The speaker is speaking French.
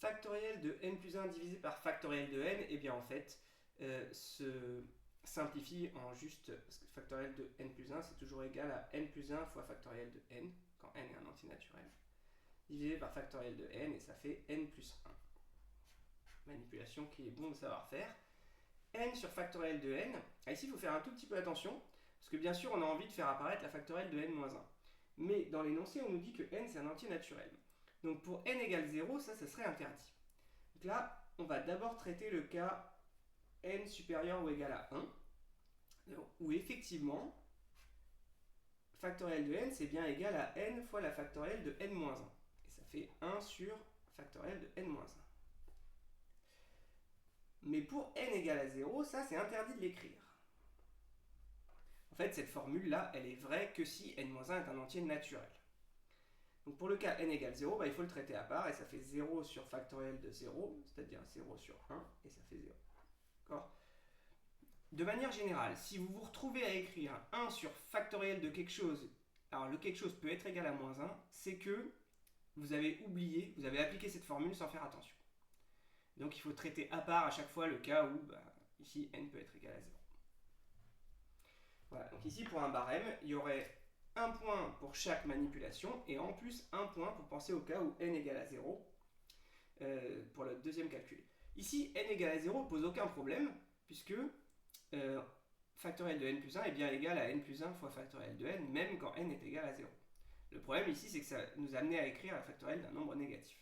factoriel de n plus 1 divisé par factoriel de n, et bien en fait, se simplifie en juste, parce que factoriel de n plus 1, c'est toujours égal à n plus 1 fois factoriel de n, quand n est un entier naturel, divisé par factoriel de n, et ça fait n plus 1. Manipulation qui est bon de savoir faire. N sur factoriel de n, ici il faut faire un tout petit peu attention, parce que bien sûr on a envie de faire apparaître la factorielle de n moins 1. Mais dans l'énoncé on nous dit que n c'est un entier naturel. Donc pour n égale 0, ça serait interdit. Donc là, on va d'abord traiter le cas n supérieur ou égal à 1, où effectivement, factoriel de n c'est bien égal à n fois la factorielle de n moins 1. Et ça fait 1 sur factoriel de n moins 1. Mais pour n égale à 0, ça c'est interdit de l'écrire. En fait, cette formule-là, elle est vraie que si n-1 est un entier naturel. Donc pour le cas n égale 0, il faut le traiter à part, et ça fait 0 sur factoriel de 0, c'est-à-dire 0 sur 1, et ça fait 0. D'accord ? De manière générale, si vous vous retrouvez à écrire 1 sur factoriel de quelque chose, alors le quelque chose peut être égal à moins 1, c'est que vous avez oublié, vous avez appliqué cette formule sans faire attention. Donc il faut traiter à part à chaque fois le cas où, ici, n peut être égal à 0. Voilà, donc ici pour un barème, il y aurait un point pour chaque manipulation, et en plus un point pour penser au cas où n égale à 0, pour le deuxième calcul. Ici, n égale à 0 ne pose aucun problème, puisque factoriel de n plus 1 est bien égal à n plus 1 fois factoriel de n, même quand n est égal à 0. Le problème ici, c'est que ça nous a amené à écrire la factorielle d'un nombre négatif.